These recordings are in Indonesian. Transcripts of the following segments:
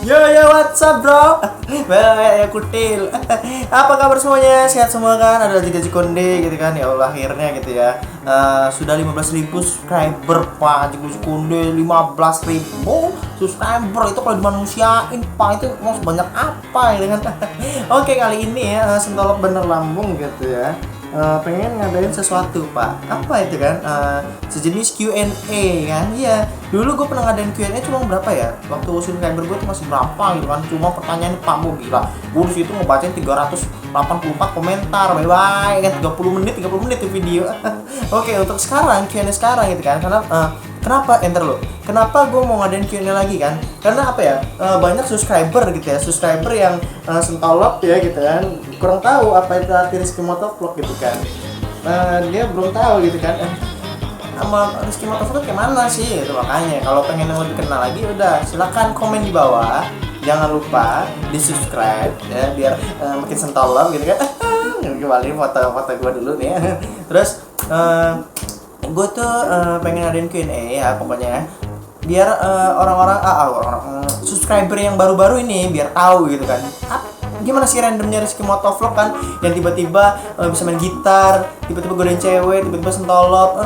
Yo yo, what's up bro? Ya kutil. Apa kabar semuanya? Sehat semua kan? Ada Tiga Cikonde gitu kan? Ya Allah, akhirnya gitu ya. Sudah 15.000 subscriber Pak. Tiga Cikonde 15.000 subscriber itu kalau dimanusiain Pak, itu mau sebanyak apa ya kan? Oke, kali ini ya Sentolop Bener Lambung gitu ya. Pengen ngadain sesuatu Pak. Apa itu kan? Sejenis Q&A kan? Iya. Dulu gue pernah ngadain Q&A cuma berapa ya? Waktu subscriber gue tuh masih berapa gitu kan? Cuma pertanyaan Pak, mau gila. Gue disitu ngebacain 384 komentar. Bye bye kan 30 menit tuh video. Oke, untuk sekarang Q&A sekarang gitu kan. Karena kenapa enter lo? Kenapa gue mau ngadain Q&A lagi kan? Karena apa ya? Banyak subscriber gitu ya. Subscriber yang sentolop ya gitu kan. Kurang tahu apa itu arti Rizky Motovlog gitu kan. Dia belum tahu gitu kan. Sama Rizky Motovlog kayak mana sih? Itu makanya kalau pengen yang lebih kenal lagi udah silakan komen di bawah. Jangan lupa di subscribe ya biar makin sentolop gitu kan. Kembali foto-foto gue dulu nih. Terus gue tuh pengen ngadain Q&A ya pokoknya. biar orang-orang subscriber yang baru-baru ini biar tahu gitu kan. Gimana sih randomnya Rizky Motovlog kan, yang tiba-tiba bisa main gitar, tiba-tiba godain cewek, tiba-tiba sentolop.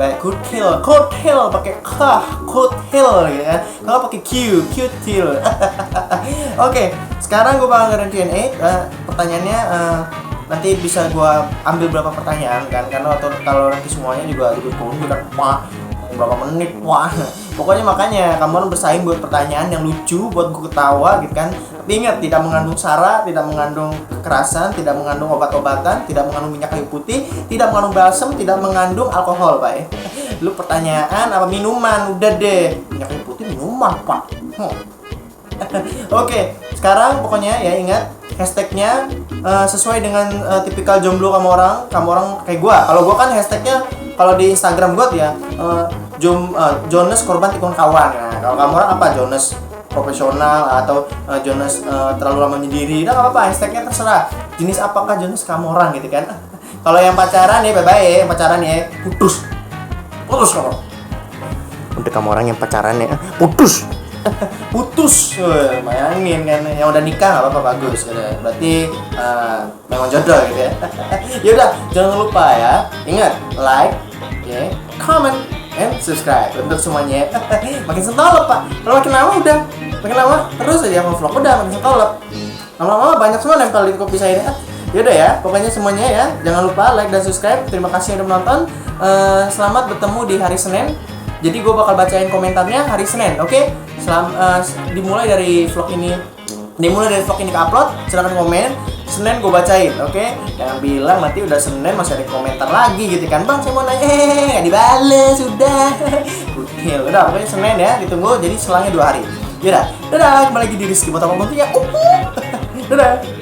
Baik, cute hill pakai cute hill gitu kan. Kalau pakai cute hill. Oke, sekarang gue bakal ngadain Q&A. Pertanyaannya nanti bisa gue ambil berapa pertanyaan kan, karena kalau nanti semuanya juga kan berapa menit, pokoknya makanya kamu harus bersaing buat pertanyaan yang lucu, buat gue ketawa gitu kan. Tapi ingat, tidak mengandung sara, tidak mengandung kekerasan, tidak mengandung obat-obatan, tidak mengandung minyak kayu putih, tidak mengandung balsem, tidak mengandung alkohol, Pak ya. Lu pertanyaan apa minuman, udah deh. Minyak kayu putih minuman, Pak. Oke, sekarang pokoknya ya ingat hashtagnya sesuai dengan tipikal jomblo kamu orang kayak gua. Kalau gua kan hashtagnya kalau di Instagram gua ya Jonas korban tikung kawan. Nah, kalau kamu orang apa? Jonas profesional atau Jonas terlalu lama menyendiri. Nah, apa-apa, hashtagnya terserah. Jenis apakah Jonas kamu orang gitu kan? Kalau yang pacaran ya bye-bye, yang pacaran ya putus kamu. Untuk kamu orang yang pacaran ya putus, bayangin kan, yang udah nikah nggak apa-apa, bagus gitu. Berarti memang jodoh gitu ya. Yaudah, jangan lupa ya, ingat like, comment, and subscribe untuk semuanya. Makin sentolop, Pak. Kalau makin lama terus aja vlog udah makin sentolop. Lama-lama banyak semua nempel di kopi saya ini. Yaudah ya, pokoknya semuanya ya, jangan lupa like dan subscribe. Terima kasih udah menonton. Selamat bertemu di hari Senin. Jadi gue bakal bacain komentarnya hari Senin, oke? Dimulai dari vlog ini ke upload, silahkan komen. Senin gue bacain, oke? Jangan bilang nanti udah Senin masih ada komentar lagi gitu kan, Bang, saya mau nanya, nggak dibales, udah. Udah, pokoknya Senin ya, ditunggu. Jadi selangnya 2 hari. Yaudah, dadah, kembali lagi di Rizky Motovlog ya. Dadah.